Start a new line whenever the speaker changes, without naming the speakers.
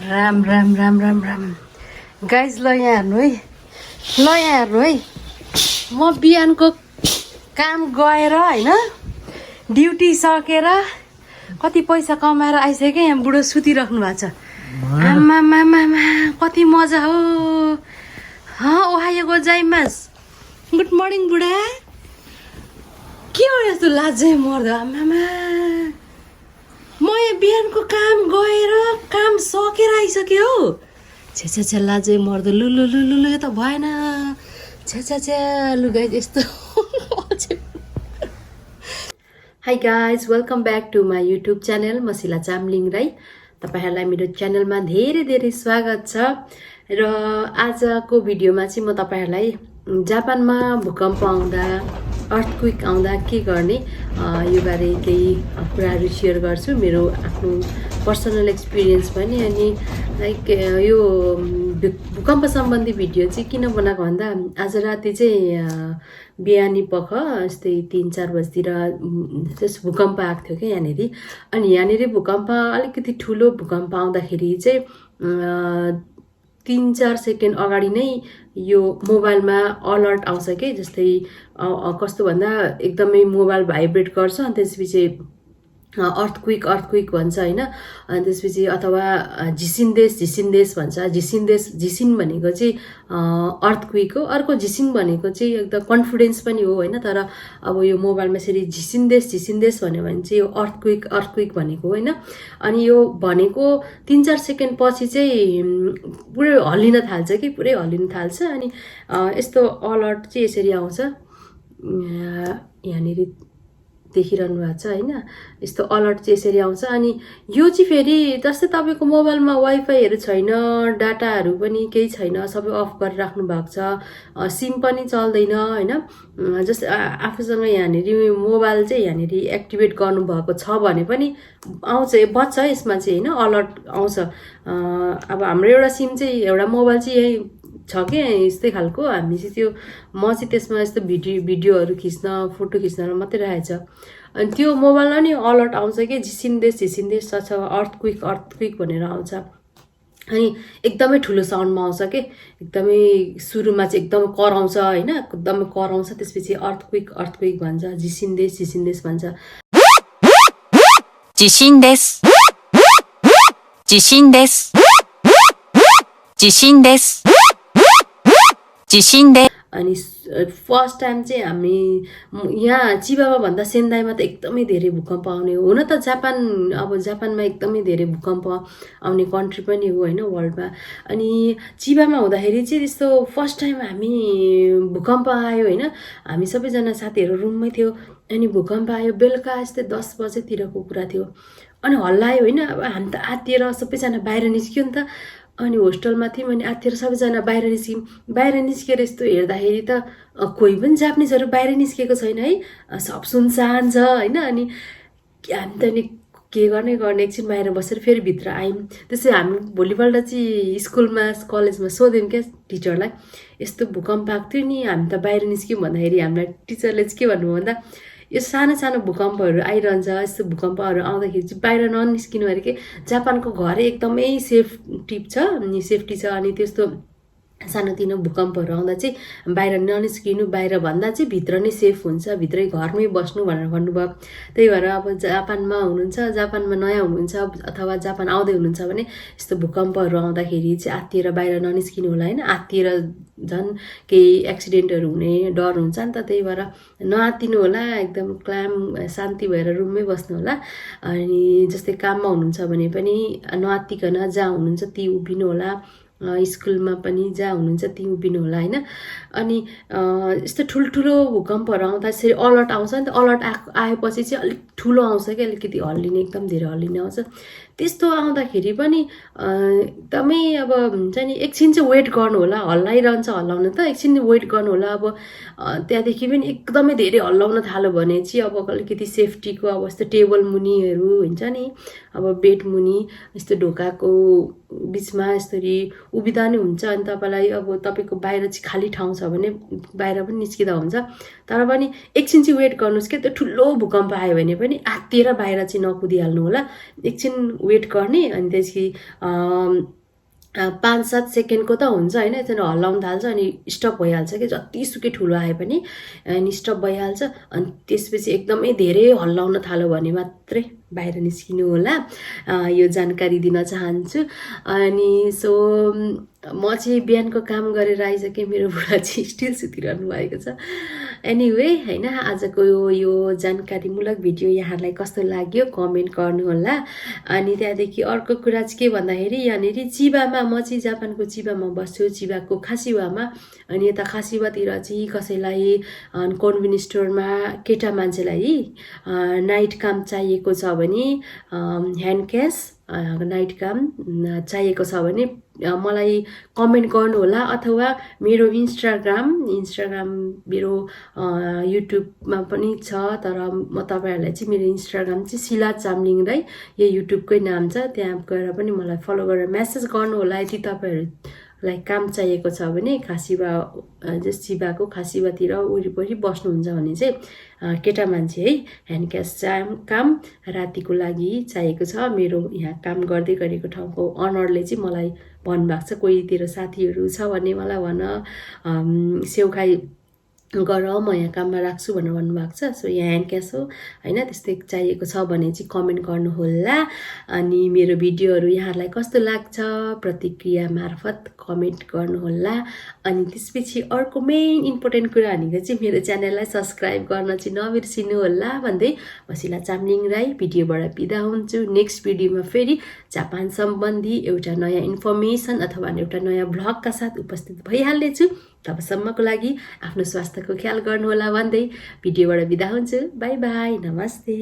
Ram Ram Ram Ram Ram guys ल यहाँ हेर्नु है म बिहानको काम गएर हैन ड्युटी सकेर कति पैसा कमाएर आइसके यहाँ बुढो सुतिराख्नु भएको छ आमा मामा कति मजा हो ओहायो गोजाइमास गुड मर्निङ बुढा के हो यस्तो लाजै मर्दो आमामा म यहाँ बिहानको काम गएर काम सकेर आइसक्यो हौ छ्या लाजै मर्दो लु यो त भएन छ्या लु गाइज यस्तो hi guys welcome back to my YouTube channel म शिला चामलिङ राई तपाईहरुलाई मेरो च्यानलमा धेरै स्वागत छ र आजको भिडियोमा चाहिँ म तपाईहरुलाई जापानमा भूकम्प आउँदा अर्थक्वेक आउँदा के गर्ने यो बारे केही कुराहरु शेयर गर्छु मेरो आफ्नो पर्सनल एक्सपिरियन्स पनि अनि लाइक यो भूकम्प सम्बन्धी भिडियो चाहिँ किन बनाएको भन्दा आज राति चाहिँ बिहानी पख यस्तै 3-4 बजेतिर जस भूकम्प आएको थियो के यहाँनेरि अनि यहाँनेरि भूकम्प अलिकति ठुलो भूकम्प आउँदाखेरि चाहिँ 3-4 सेकेन्ड अगाडि नै यो मोबाइलमा अलर्ट आउँछ के जस्तै कस्तो भन्दा एकदमै मोबाइल भाइब्रेट गर्छ अनि त्यसपछि अर्थक्वेक भन्छ हैन अनि त्यसपछि अथवा झिसिन्देश भन्छ झिसिन भनेको चाहिँ अर्थक्वेक हो अर्को झिसिङ भनेको चाहिँ एकदम कन्फिडेन्स पनि हो हैन तर अब यो मोबाइलमा यसरी झिसिन्देश भन्यो भने चाहिँ यो अर्थक्वेक भनेको हैन अनि यो भनेको 3-4 सेकेन्ड पछि चाहिँ पुरै हल्लिन थाल्छ कि पुरै हल्लिन थाल्छ अनि यस्तो अलर्ट चाहिँ यसरी आउँछ यहाँनेरि देखिरहनु भएको छ हैन यस्तो अलर्ट चाहिँ यसरी आउँछ अनि यो चाहिँ फेरि जस्तै तपाईको मोबाइलमा वाइफाईहरु छैन डाटाहरु पनि केही छैन सबै अफ गरेर राख्नु भएको छ सिम पनि चल्दैन हैन जस्तै आफूसँग यहाँनेरि मोबाइल चाहिँ यहाँनेरि एक्टिभेट गर्नु भएको छ भने पनि आउँछ बच्छ यसमा चाहिँ हैन अलर्ट आउँछ अब हाम्रो एउटा सिम चाहिँ एउटा मोबाइल चाहिँ यही छ के यस्तै खालको हामी चाहिँ त्यो म चाहिँ त्यसमा यस्तो भिडियोहरु खिच्न फोटो खिच्न मात्रै राखेछ अनि त्यो मोबाइलमा नि अलर्ट आउँछ के झिसिन्देश अथवा अर्थक्वेक भनेर आउँछ अनि एकदमै ठुलो साउन्डमा आउँछ के एकदमै सुरुमा चाहिँ एकदम कराउँछ हैन एकदमै कराउँछ त्यसपछि अर्थक्वेक भन्छ झिसिन्देश भन्छ अनि फर्स्ट टाइम चाहिँ हामी यहाँ चिबाबा भन्दा सेन्दाईमा त एकदमै धेरै भूकम्प आउने हो हुन त जापानमा एकदमै धेरै भूकम्प आउने कन्ट्री पनि हो हैन वर्ल्डमा अनि चिबामा हुँदाखेरि चाहिँ त्यस्तो फर्स्ट टाइम हामी भूकम्प आयो हैन हामी सबैजना साथीहरु रुममै थियो अनि भूकम्प आयो बेलुका यस्तै 10 बजेतिरको कुरा थियो अनि हल्लायो हैन अब हामी त आत्तिएर सबैजना बाहिर निस्क्यो नि त अनि होस्टेलमा थियौं अनि आत्तिएर सबैजना बाहिर निस्केर यस्तो हेर्दाखेरि त कोही पनि जापानिजहरु बाहिर निस्केको छैन है सब सुनसान छ हैन अनि हामी त नि के गर्ने एकछिन बाहिर बसेर फेरि भित्र आयौं त्यसै हामी भोलिपल्ट चाहिँ स्कुलमा कलेजमा सोध्यौं के टिचरलाई यस्तो भूकम्प आएको थियो नि हामी त बाहिर निस्क्यौं भन्दाखेरि हामीलाई टिचरले चाहिँ के भन्नु भन्दा यो सानो भूकम्पहरु आइरहन्छ यस्तो भूकम्पहरु आउँदाखेरि चाहिँ बाहिर ननिस्किनु अरे के जापानको घर एकदमै सेफ्टी छ अनि त्यस्तो सानोतिनो भूकम्पहरु आउँदा चाहिँ बाहिर ननिस्किनु बाहिर भन्दा चाहिँ भित्र नै सेफ हुन्छ भित्रै घरमै बस्नु भनेर भन्नुभयो त्यही भएर अब जापानमा नयाँ हुनुहुन्छ अथवा जापान आउँदै हुनुहुन्छ भने यस्तो भूकम्पहरु आउँदाखेरि चाहिँ आत्तिएर बाहिर ननिस्किनु होला हैन आत्तिएर झन् केही एक्सिडेन्टहरु हुने डर हुन्छ नि त त्यही भएर नआत्तिनु होला एकदम क्लाम शान्ति भएर रुममै बस्नु होला अनि जस्तै काममा हुनुहुन्छ भने पनि नआत्तिकन जहाँ हुनुहुन्छ ती उभिनु होला स्कुलमा पनि जहाँ हुनुहुन्छ ती उभिनु होला हैन अनि यस्तो ठुलठुलो भूकम्पहरु आउँदा यसरी अलर्ट आउँछ नि त अलर्ट आएपछि चाहिँ अलिक ठुलो आउँछ के अलिकति हल्लिने एकदम धेरै हल्लिने आउँछ त्यस्तो आउँदाखेरि पनि एकदमै अब हुन्छ नि एकछिन चाहिँ वेट गर्नु होला हल्लाइरहन्छ हल्लाउन त एकछिन वेट गर्नु होला अब त्यहाँदेखि पनि एकदमै धेरै हल्लाउन थाल्यो भने चाहिँ अब अलिकति सेफ्टीको अब यस्तो टेबल मुनिहरु हुन्छ नि अब बेड मुनि यस्तो ढोकाको बीचमा यसरी उभिँदा नि हुन्छ अनि तपाईँलाई अब तपाईँको बाहिर चाहिँ खाली ठाउँ छ भने बाहिर पनि निस्किँदा हुन्छ तर पनि एकछिन चाहिँ वेट गर्नुहोस् क्या त्यो ठुलो भूकम्प आयो भने पनि आत्तिएर बाहिर चाहिँ नकुदिहाल्नु होला एकछिन वेट गर्ने अनि त्यसपछि 5-7 सेकेन्डको त हुन्छ होइन त्यहाँदेखि हल्लाउन थाल्छ अनि स्टप भइहाल्छ कि जतिसुकै ठुलो आए पनि अनि स्टप भइहाल्छ अनि त्यसपछि एकदमै धेरै हल्लाउन थाल्यो भने मात्रै बाहिर निस्किनु होला यो जानकारी दिन चाहन्छु अनि सो म चाहिँ बिहानको काम गरेर आइसकेँ मेरो बुढा चाहिँ स्टिल सुतिरहनु भएको छ एनिवे होइन आजको यो जानकारीमूलक भिडियो यहाँलाई कस्तो लाग्यो कमेन्ट गर्नुहोला अनि त्यहाँदेखि अर्को कुरा चाहिँ के भन्दाखेरि यहाँनिर चिबामा म चाहिँ जापानको चिबामा बस्छु चिबाको खासिवामा अनि यता खासिवातिर चाहिँ कसैलाई कन्भिनियन्स स्टोरमा केटा मान्छेलाई नाइट काम चाहिएको छ भने ह्यान्ड क्यास नाइट काम चाहिएको छ भने मलाई कमेन्ट गर्नुहोला अथवा मेरो इन्स्टाग्राम मेरो युट्युबमा पनि छ तर म तपाईँहरूलाई चाहिँ मेरो इन्स्टाग्राम चाहिँ शिला चामलिङ राई यो युट्युबकै नाम छ त्यहाँ गएर पनि मलाई फलो गरेर मेसेज गर्नुहोला यदि तपाईँहरूलाई काम चाहिएको छ भने चिबाको खासिवातिर वरिपरि बस्नुहुन्छ भने चाहिँ केटा मान्छे है ह्यान्ड क्यास काम रातिको लागि चाहिएको छ मेरो यहाँ काम गर्दै गरेको ठाउँको अनरले चाहिँ मलाई भन्नुभएको छ कोही तेरो साथीहरू छ भने मलाई भन सेउखाई गर म यहाँ काममा राख्छु भनेर भन्नुभएको छ सो यहाँ ह्यान्ड क्यास हो होइन त्यस्तै चाहिएको छ भने चाहिँ कमेन्ट गर्नुहोला अनि मेरो भिडियोहरू यहाँहरूलाई कस्तो लाग्छ प्रतिक्रिया मार्फत कमेन्ट गर्नुहोला अनि त्यसपछि अर्को मेन इम्पोर्टेन्ट कुरा भनेको चाहिँ मेरो च्यानललाई सब्सक्राइब गर्न चाहिँ नबिर्सिनु होला भन्दै म शिला चामलिङ राई भिडियोबाट बिदा हुन्छु नेक्स्ट भिडियोमा फेरि जापान सम्बन्धी एउटा नयाँ इन्फर्मेसन अथवा एउटा नयाँ भ्लगका साथ उपस्थित भइहाल्नेछु तबसम्मको लागि आफ्नो स्वास्थ्यको ख्याल गर्नुहोला भन्दै भिडियोबाट बिदा हुन्छु बाई बाई नमस्ते